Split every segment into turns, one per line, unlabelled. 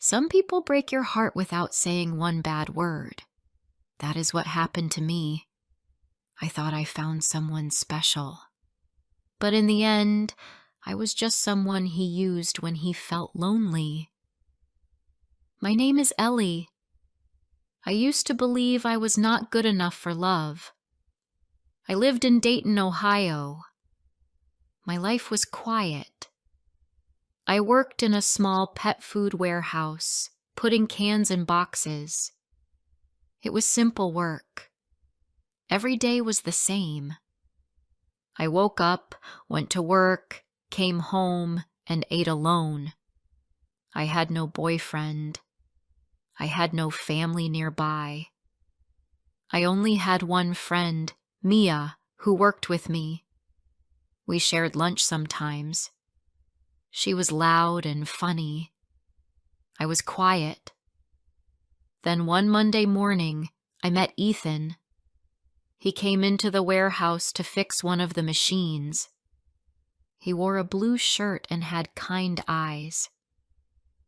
Some people break your heart without saying one bad word. That is what happened to me. I thought I found someone special. But in the end, I was just someone he used when he felt lonely. My name is Ellie. I used to believe I was not good enough for love. I lived in Dayton, Ohio. My life was quiet. I worked in a small pet food warehouse, putting cans in boxes. It was simple work. Every day was the same. I woke up, went to work, came home, and ate alone. I had no boyfriend. I had no family nearby. I only had one friend, Mia, who worked with me. We shared lunch sometimes. She was loud and funny. I was quiet. Then one Monday morning, I met Ethan. He came into the warehouse to fix one of the machines. He wore a blue shirt and had kind eyes.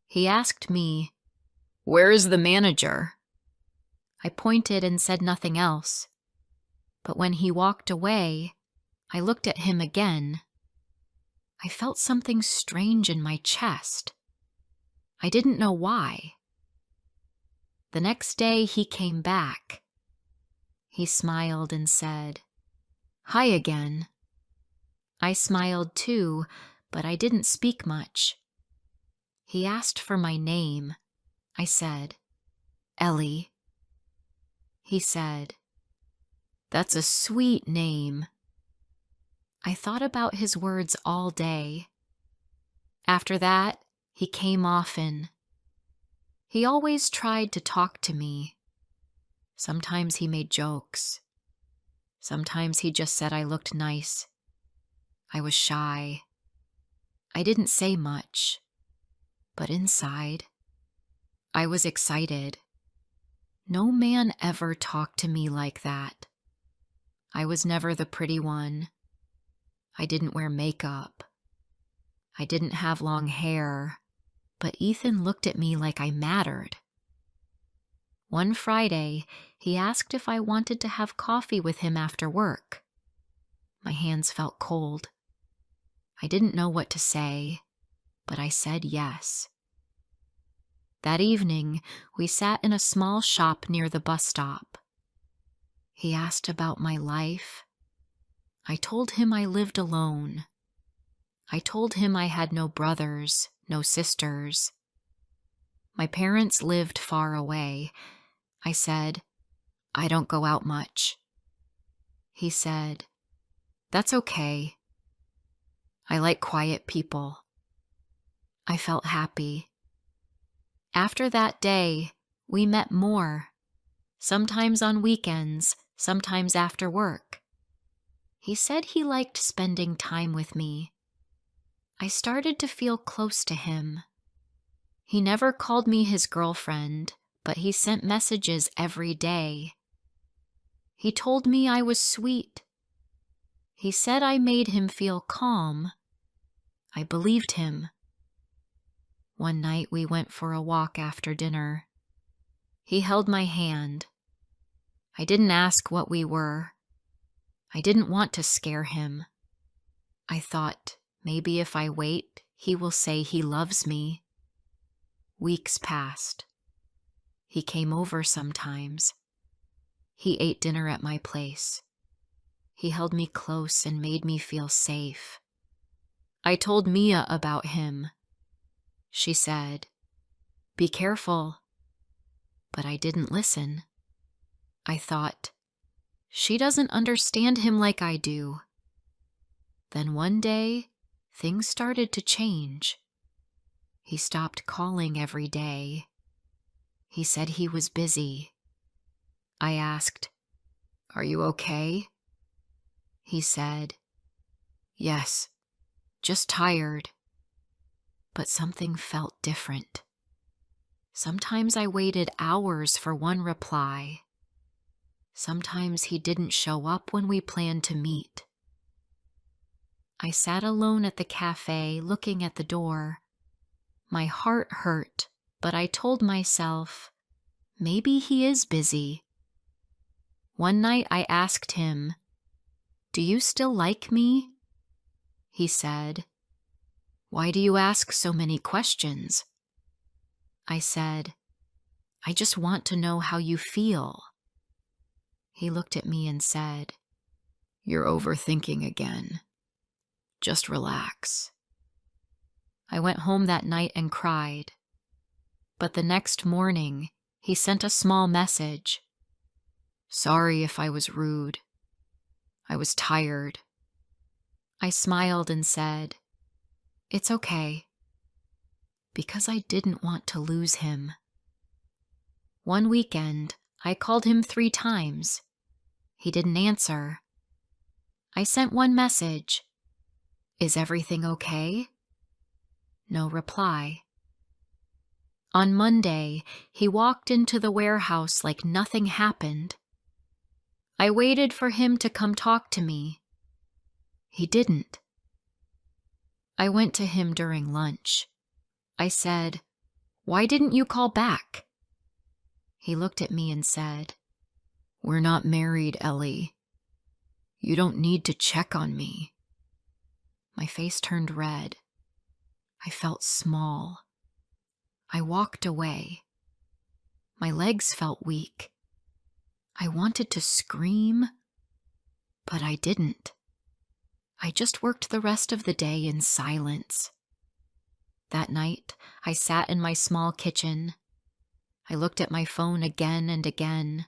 He asked me, "Where is the manager?" I pointed and said nothing else. But when he walked away, I looked at him again. I felt something strange in my chest. I didn't know why. The next day he came back. He smiled and said, "Hi again." I smiled too, but I didn't speak much. He asked for my name. I said, "Ellie." He said, "That's a sweet name." I thought about his words all day. After that, he came often. He always tried to talk to me. Sometimes he made jokes. Sometimes he just said I looked nice. I was shy. I didn't say much. But inside, I was excited. No man ever talked to me like that. I was never the pretty one. I didn't wear makeup. I didn't have long hair, but Ethan looked at me like I mattered. One Friday, he asked if I wanted to have coffee with him after work. My hands felt cold. I didn't know what to say, but I said yes. That evening, we sat in a small shop near the bus stop. He asked about my life. I told him I lived alone. I told him I had no brothers, no sisters. My parents lived far away. I said, "I don't go out much." He said, "That's okay. I like quiet people." I felt happy. After that day, we met more, sometimes on weekends, sometimes after work. He said he liked spending time with me. I started to feel close to him. He never called me his girlfriend, but he sent messages every day. He told me I was sweet. He said I made him feel calm. I believed him. One night we went for a walk after dinner. He held my hand. I didn't ask what we were. I didn't want to scare him. I thought, maybe if I wait, he will say he loves me. Weeks passed. He came over sometimes. He ate dinner at my place. He held me close and made me feel safe. I told Mia about him. She said, "Be careful." But I didn't listen. I thought, she doesn't understand him like I do. Then one day, things started to change. He stopped calling every day. He said he was busy. I asked, "Are you okay?" He said, "Yes, just tired." But something felt different. Sometimes I waited hours for one reply. Sometimes he didn't show up when we planned to meet. I sat alone at the cafe looking at the door. My heart hurt, but I told myself, maybe he is busy. One night I asked him, "Do you still like me?" He said, "Why do you ask so many questions?" I said, "I just want to know how you feel." He looked at me and said, "You're overthinking again. Just relax." I went home that night and cried. But the next morning, he sent a small message. "Sorry if I was rude. I was tired." I smiled and said, "It's okay," because I didn't want to lose him. One weekend, I called him 3 times. He didn't answer. I sent one message. "Is everything okay?" No reply. On Monday, he walked into the warehouse like nothing happened. I waited for him to come talk to me. He didn't. I went to him during lunch. I said, "Why didn't you call back?" He looked at me and said, "We're not married, Ellie. You don't need to check on me." My face turned red. I felt small. I walked away. My legs felt weak. I wanted to scream, but I didn't. I just worked the rest of the day in silence. That night, I sat in my small kitchen. I looked at my phone again and again.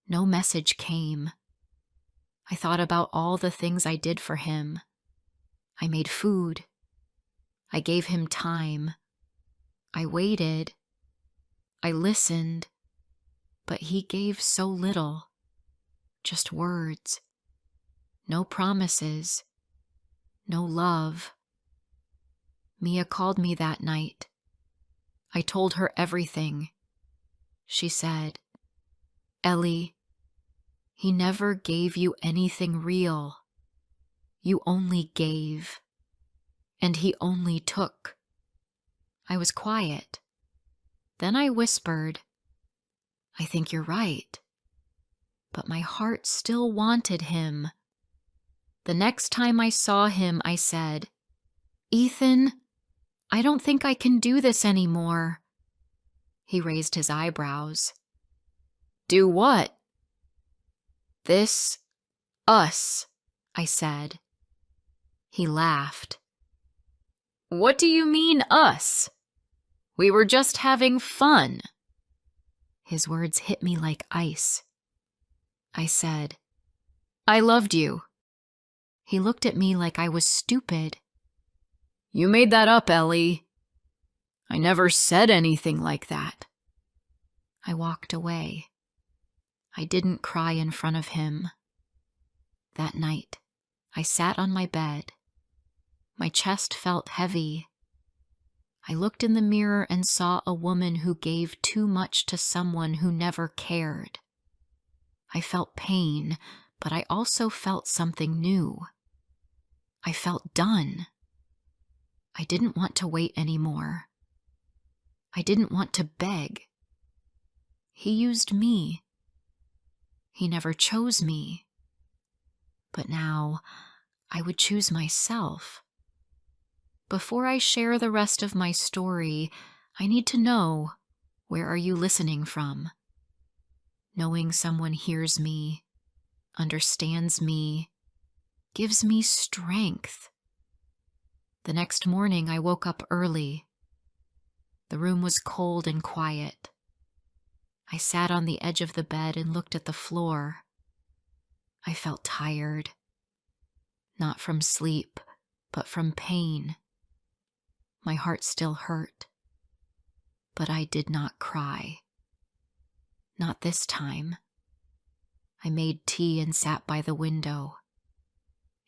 No message came. I thought about all the things I did for him. I made food. I gave him time. I waited. I listened. But he gave so little. Just words. No promises. No love. Mia called me that night. I told her everything. She said, "Ellie, he never gave you anything real. You only gave. And he only took." I was quiet. Then I whispered, "I think you're right." But my heart still wanted him. The next time I saw him, I said, "Ethan, I don't think I can do this anymore." He raised his eyebrows. "Do what?" "This, us," I said. He laughed. "What do you mean, us? We were just having fun." His words hit me like ice. I said, "I loved you." He looked at me like I was stupid. "You made that up, Ellie. I never said anything like that." I walked away. I didn't cry in front of him. That night, I sat on my bed. My chest felt heavy. I looked in the mirror and saw a woman who gave too much to someone who never cared. I felt pain, but I also felt something new. I felt done. I didn't want to wait anymore. I didn't want to beg. He used me. He never chose me. But now, I would choose myself. Before I share the rest of my story, I need to know, where are you listening from? Knowing someone hears me, understands me, gives me strength. The next morning, I woke up early. The room was cold and quiet. I sat on the edge of the bed and looked at the floor. I felt tired. Not from sleep, but from pain. My heart still hurt. But I did not cry. Not this time. I made tea and sat by the window.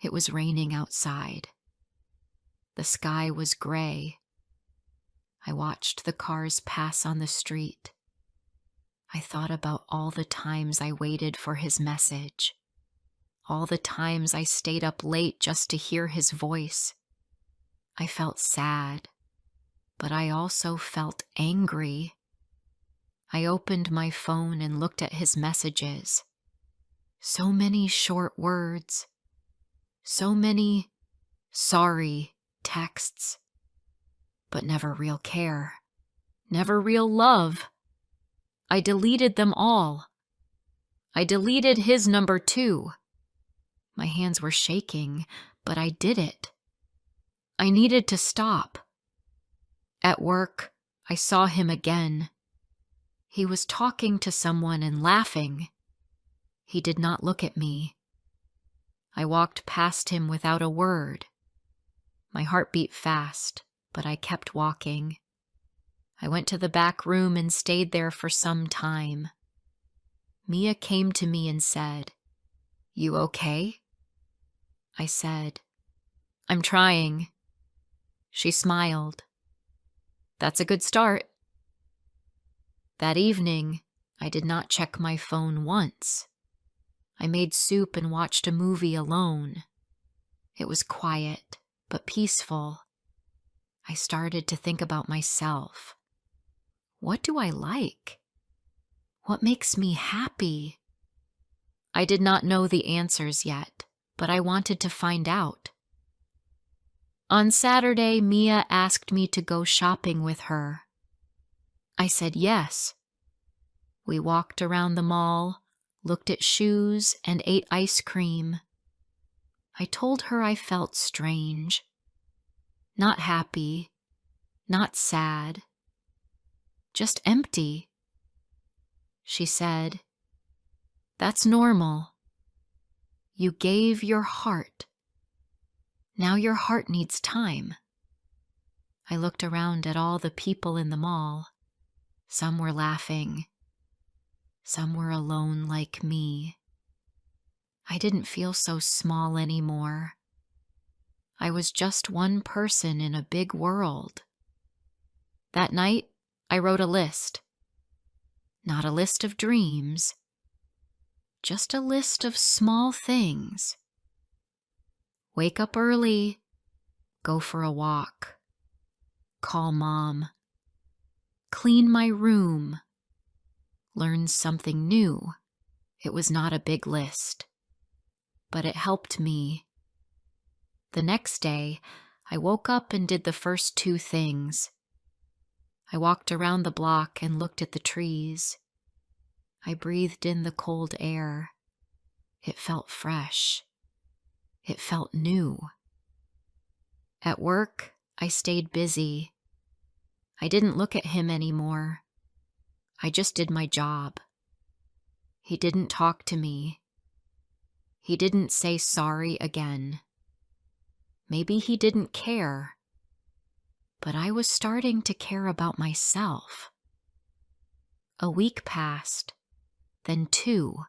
It was raining outside. The sky was gray. I watched the cars pass on the street. I thought about all the times I waited for his message. All the times I stayed up late just to hear his voice. I felt sad, but I also felt angry. I opened my phone and looked at his messages. So many short words. So many sorry texts. But never real care. Never real love. I deleted them all. I deleted his number too. My hands were shaking, but I did it. I needed to stop. At work, I saw him again. He was talking to someone and laughing. He did not look at me. I walked past him without a word. My heart beat fast, but I kept walking. I went to the back room and stayed there for some time. Mia came to me and said, "You okay?" I said, "I'm trying." She smiled. "That's a good start." That evening, I did not check my phone once. I made soup and watched a movie alone. It was quiet, but peaceful. I started to think about myself. What do I like? What makes me happy? I did not know the answers yet, but I wanted to find out. On Saturday, Mia asked me to go shopping with her. I said yes. We walked around the mall, looked at shoes, and ate ice cream. I told her I felt strange. Not happy, not sad, just empty. She said, "That's normal. You gave your heart. Now your heart needs time." I looked around at all the people in the mall. Some were laughing. Some were alone like me. I didn't feel so small anymore. I was just one person in a big world. That night, I wrote a list. Not a list of dreams, just a list of small things. Wake up early, go for a walk, call Mom, clean my room, learn something new. It was not a big list, but it helped me. The next day, I woke up and did the first two things. I walked around the block and looked at the trees. I breathed in the cold air. It felt fresh. It felt new. At work, I stayed busy. I didn't look at him anymore. I just did my job. He didn't talk to me. He didn't say sorry again. Maybe he didn't care. But I was starting to care about myself. A week passed, then 2.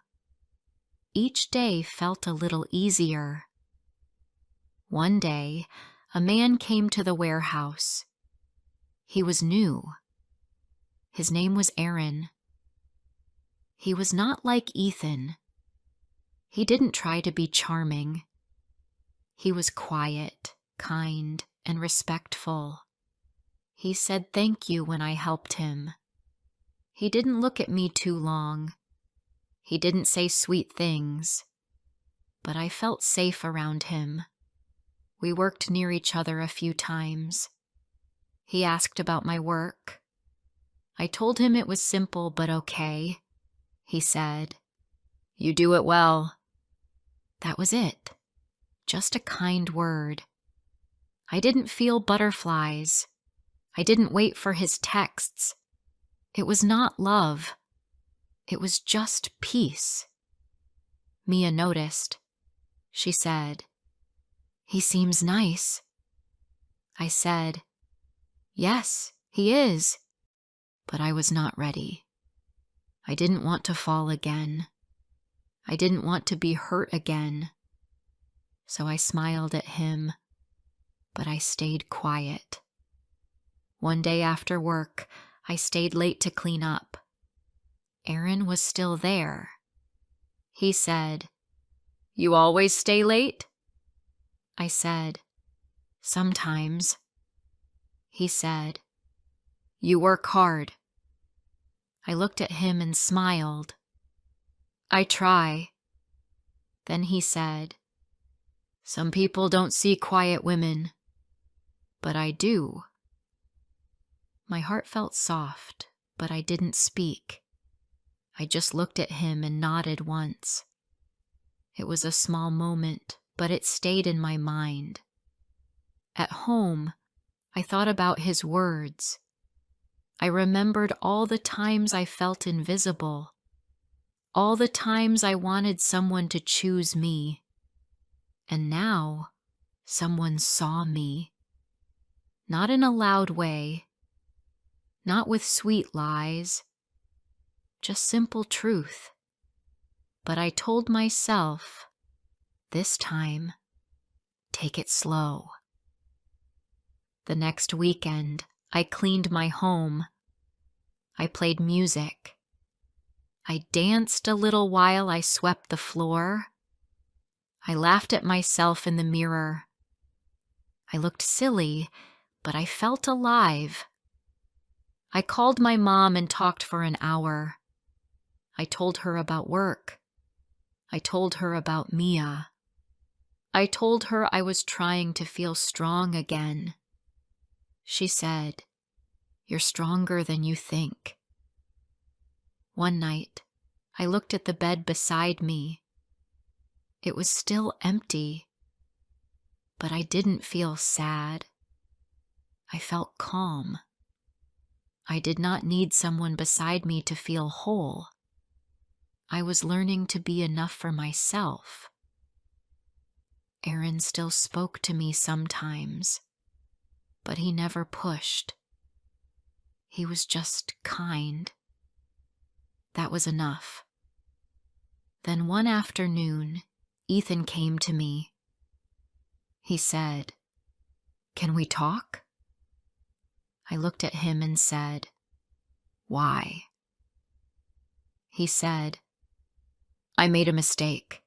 Each day felt a little easier. One day, a man came to the warehouse. He was new. His name was Aaron. He was not like Ethan. He didn't try to be charming. He was quiet, kind, and respectful. He said thank you when I helped him. He didn't look at me too long. He didn't say sweet things. But I felt safe around him. We worked near each other a few times. He asked about my work. I told him it was simple but okay. He said, "You do it well." That was it. Just a kind word. I didn't feel butterflies. I didn't wait for his texts. It was not love. It was just peace. Mia noticed. She said, "He seems nice." I said, "Yes, he is." But I was not ready. I didn't want to fall again. I didn't want to be hurt again. So I smiled at him, but I stayed quiet. One day after work, I stayed late to clean up. Aaron was still there. He said, "You always stay late?" I said, "Sometimes." He said, You work hard. I looked at him and smiled. I try. Then he said, Some people don't see quiet women, but I do. My heart felt soft, but I didn't speak. I just looked at him and nodded once. It was a small moment, but it stayed in my mind. At home, I thought about his words. I remembered all the times I felt invisible, all the times I wanted someone to choose me. And now, someone saw me. Not in a loud way, not with sweet lies, just simple truth. But I told myself, this time, take it slow. The next weekend, I cleaned my home. I played music. I danced a little while I swept the floor. I laughed at myself in the mirror. I looked silly, but I felt alive. I called my mom and talked for an hour. I told her about work. I told her about Mia. I told her I was trying to feel strong again. She said, You're stronger than you think. One night, I looked at the bed beside me. It was still empty, but I didn't feel sad. I felt calm. I did not need someone beside me to feel whole. I was learning to be enough for myself. Aaron still spoke to me sometimes, but he never pushed. He was just kind. That was enough. Then one afternoon, Ethan came to me. He said, Can we talk? I looked at him and said, Why? He said, I made a mistake.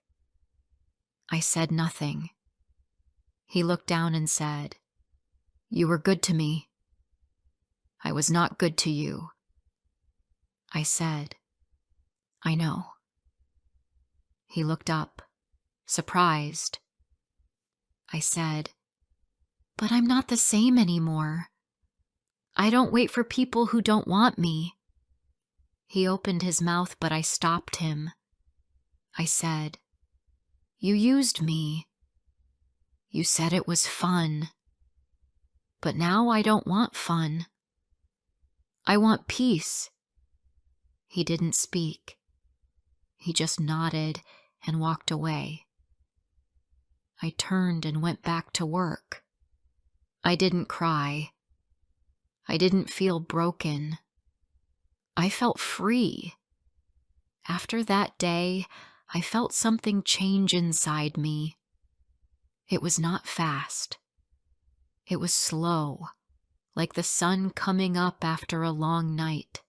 I said nothing. He looked down and said, You were good to me. I was not good to you. I said, I know. He looked up, surprised. I said, But I'm not the same anymore. I don't wait for people who don't want me. He opened his mouth, but I stopped him. I said, You used me. You said it was fun. But now I don't want fun. I want peace. He didn't speak. He just nodded and walked away. I turned and went back to work. I didn't cry. I didn't feel broken. I felt free. After that day, I felt something change inside me. It was not fast. It was slow, like the sun coming up after a long night.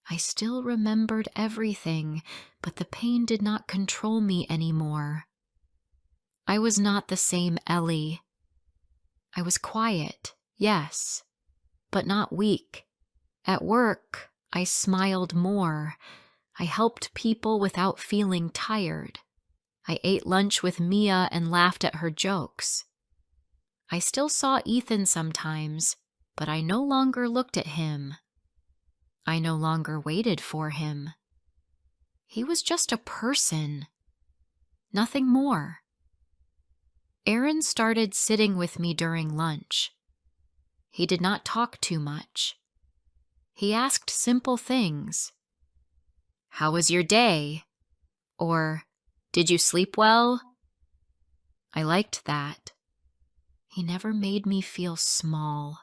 I still remembered everything, but the pain did not control me anymore. I was not the same Ellie. I was quiet, yes, but not weak. At work, I smiled more. I helped people without feeling tired. I ate lunch with Mia and laughed at her jokes. I still saw Ethan sometimes, but I no longer looked at him. I no longer waited for him. He was just a person, nothing more. Aaron started sitting with me during lunch. He did not talk too much. He asked simple things. How was your day? Or, did you sleep well? I liked that. He never made me feel small.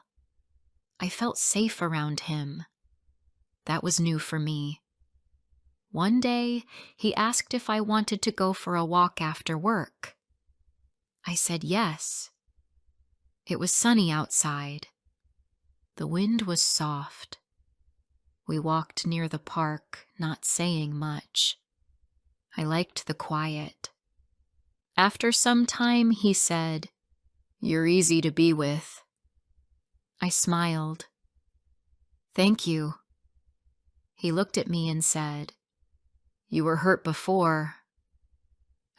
I felt safe around him. That was new for me. One day, he asked if I wanted to go for a walk after work. I said yes. It was sunny outside. The wind was soft. We walked near the park, not saying much. I liked the quiet. After some time, he said, You're easy to be with. I smiled. Thank you. He looked at me and said, You were hurt before.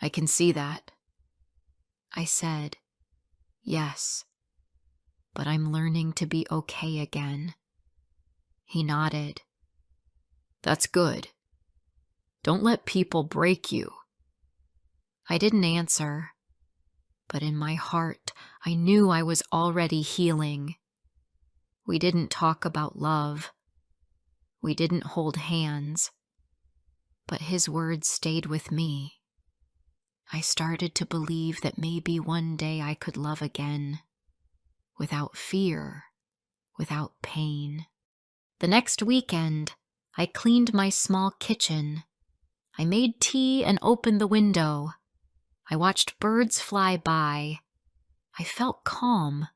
I can see that. I said, Yes, but I'm learning to be okay again. He nodded. That's good. Don't let people break you. I didn't answer, but in my heart, I knew I was already healing. We didn't talk about love. We didn't hold hands, but his words stayed with me. I started to believe that maybe one day I could love again, without fear, without pain. The next weekend, I cleaned my small kitchen. I made tea and opened the window. I watched birds fly by. I felt calm.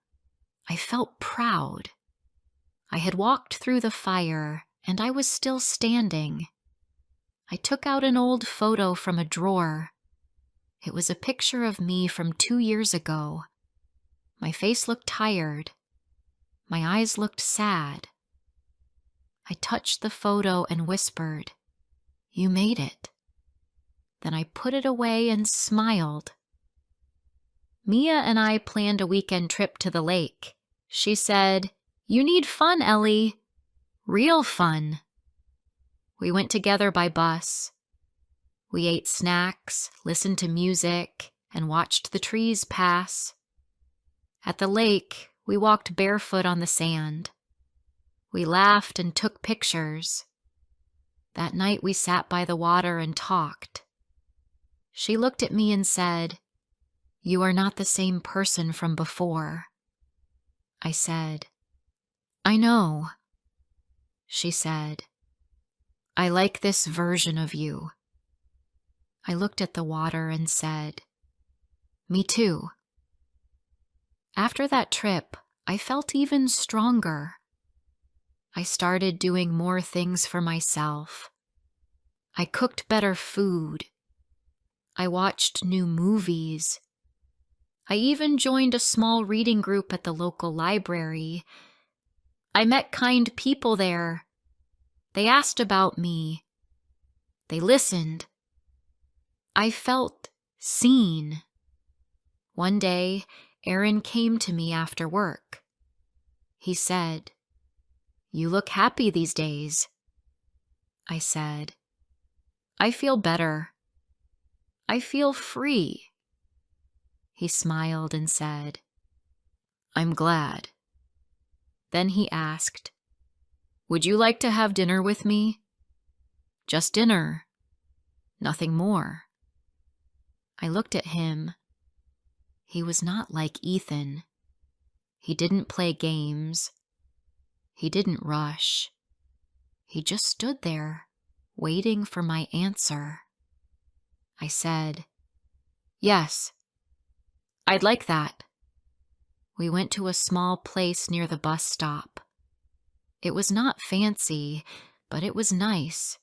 I felt proud. I had walked through the fire, and I was still standing. I took out an old photo from a drawer. It was a picture of me from 2 years ago. My face looked tired. My eyes looked sad. I touched the photo and whispered, You made it. Then I put it away and smiled. Mia and I planned a weekend trip to the lake. She said, You need fun, Ellie. Real fun. We went together by bus. We ate snacks, listened to music, and watched the trees pass. At the lake, we walked barefoot on the sand. We laughed and took pictures. That night we sat by the water and talked. She looked at me and said, You are not the same person from before. I said, I know. She said, I like this version of you. I looked at the water and said, Me too. After that trip, I felt even stronger. I started doing more things for myself. I cooked better food. I watched new movies. I even joined a small reading group at the local library. I met kind people there. They asked about me. They listened. I felt seen. One day, Aaron came to me after work. He said, You look happy these days. I said, I feel better. I feel free. He smiled and said, I'm glad. Then he asked, Would you like to have dinner with me? Just dinner. Nothing more. I looked at him. He was not like Ethan. He didn't play games. He didn't rush. He just stood there, waiting for my answer. I said, Yes, I'd like that. We went to a small place near the bus stop. It was not fancy, but it was nice.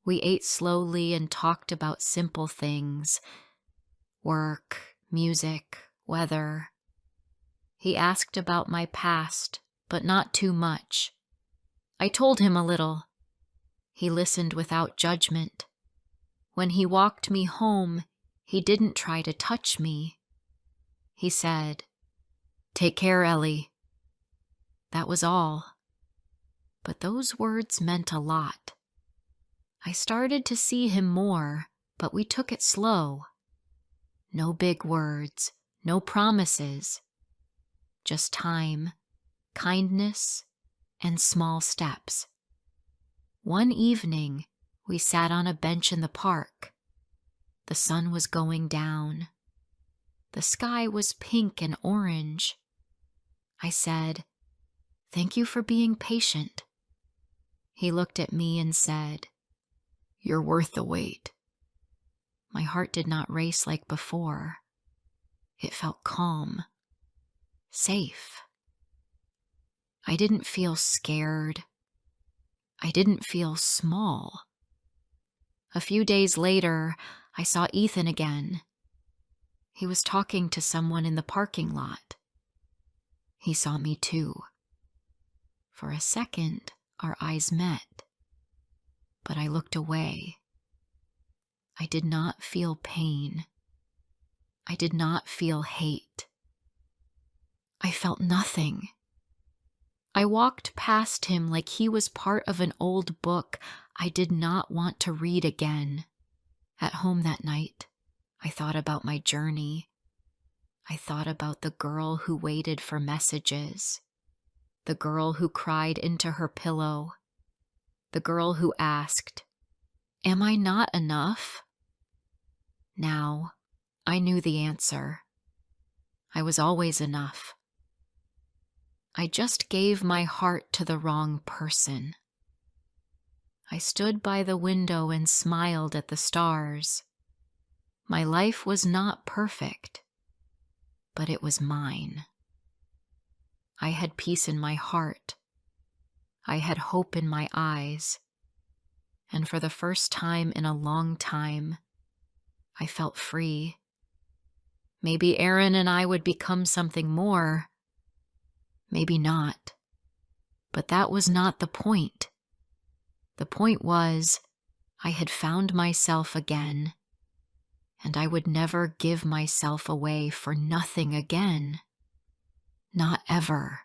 We ate slowly and talked about simple things. Work, music, weather. He asked about my past, but not too much. I told him a little. He listened without judgment. When he walked me home, he didn't try to touch me. He said, Take care, Ellie. That was all. But those words meant a lot. I started to see him more, but we took it slow. No big words, no promises. Just time, kindness, and small steps. One evening, we sat on a bench in the park. The sun was going down. The sky was pink and orange. I said, Thank you for being patient. He looked at me and said, You're worth the wait. My heart did not race like before. It felt calm, safe. I didn't feel scared. I didn't feel small. A few days later, I saw Ethan again. He was talking to someone in the parking lot. He saw me too. For a second, our eyes met, but I looked away. I did not feel pain. I did not feel hate. I felt nothing. I walked past him like he was part of an old book I did not want to read again. At home that night, I thought about my journey. I thought about the girl who waited for messages, the girl who cried into her pillow, the girl who asked, "Am I not enough?" Now, I knew the answer. I was always enough. I just gave my heart to the wrong person. I stood by the window and smiled at the stars. My life was not perfect, but it was mine. I had peace in my heart. I had hope in my eyes. And for the first time in a long time, I felt free. Maybe Aaron and I would become something more. Maybe not. But that was not the point. The point was, I had found myself again, and I would never give myself away for nothing again. Not ever.